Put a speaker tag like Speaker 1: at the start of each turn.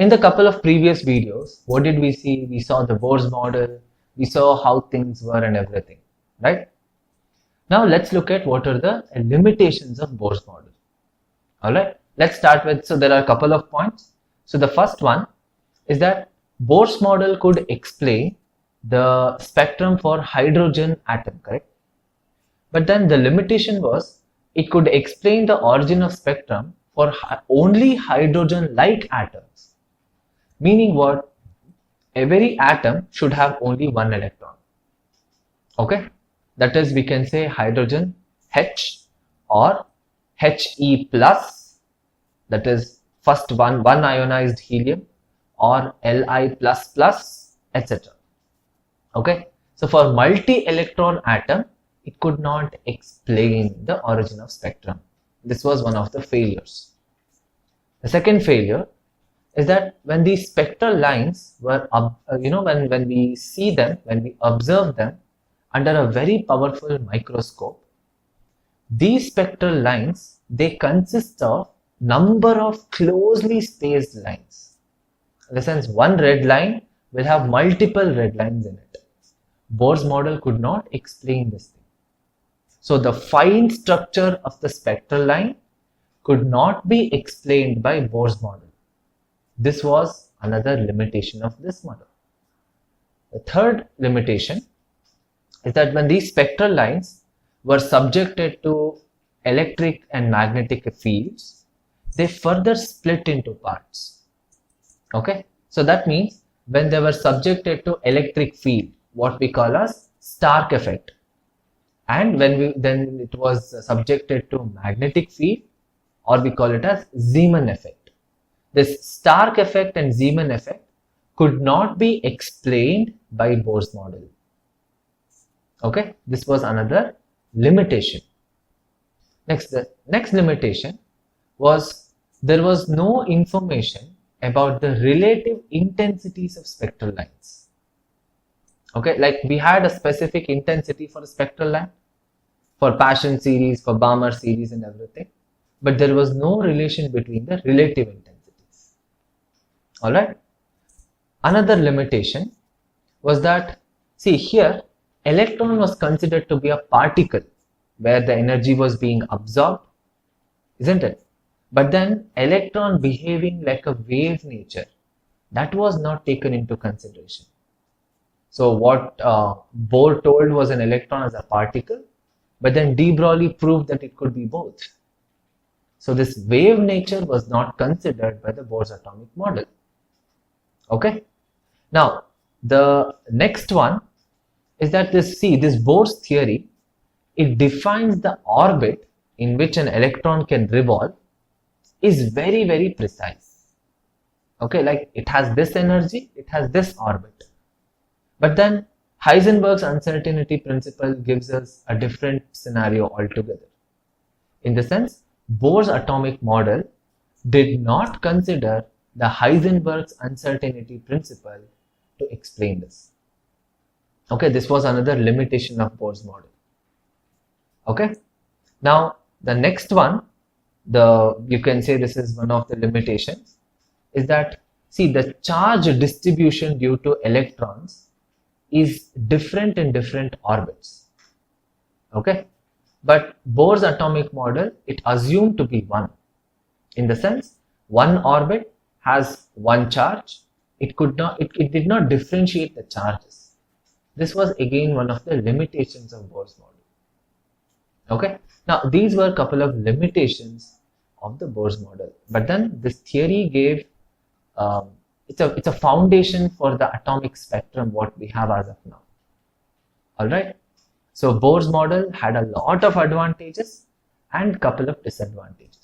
Speaker 1: In the couple of previous videos, what did we see? We saw the Bohr's model, we saw how things were and everything, right? Now let's look at what are the limitations of Bohr's model. Alright, let's start with, so there are a couple of points. So the first one is that Bohr's model could explain the spectrum for hydrogen atom, correct? But then the limitation was it could explain the origin of spectrum for only hydrogen-like atoms. Meaning what? Every atom should have only one electron. Okay? That is, we can say hydrogen H or He plus, that is first one ionized helium, or Li plus plus, etc. Okay? So for multi-electron atom, it could not explain the origin of spectrum. This was one of the failures. The second failure is that when these spectral lines were, when we see them, when we observe them under a very powerful microscope, these spectral lines, they consist of number of closely spaced lines. In the sense, one red line will have multiple red lines in it. Bohr's model could not explain this thing. So the fine structure of the spectral line could not be explained by Bohr's model. This was another limitation of this model. The third limitation is that when these spectral lines were subjected to electric and magnetic fields, they further split into parts. Okay, so that means when they were subjected to electric field, what we call as Stark effect, and then it was subjected to magnetic field, or we call it as Zeeman effect. This Stark effect and Zeeman effect could not be explained by Bohr's model. Okay, this was another limitation. The next limitation was there was no information about the relative intensities of spectral lines. Okay, like we had a specific intensity for a spectral line, for Paschen series, for Balmer series and everything, but there was no relation between the relative intensities. Alright. Another limitation was that, see here, electron was considered to be a particle where the energy was being absorbed, isn't it? But then electron behaving like a wave nature, that was not taken into consideration. So what Bohr told was an electron as a particle, but then de Broglie proved that it could be both. So this wave nature was not considered by the Bohr's atomic model. Okay. Now the next one is that this Bohr's theory, it defines the orbit in which an electron can revolve is very, very precise. Okay, like it has this energy, it has this orbit. But then Heisenberg's uncertainty principle gives us a different scenario altogether. In the sense, Bohr's atomic model did not consider the Heisenberg's uncertainty principle to explain this. Okay, this was another limitation of Bohr's model. Okay, now the next one, you can say this is one of the limitations, is that, see, the charge distribution due to electrons is different in different orbits. Okay, but Bohr's atomic model, it assumed to be one. In the sense, one orbit has one charge. It did not differentiate the charges. This was again one of the limitations of Bohr's model. Okay, now these were a couple of limitations of the Bohr's model, but then this theory gave it's a foundation for the atomic spectrum what we have as of now. Alright, so Bohr's model had a lot of advantages and couple of disadvantages.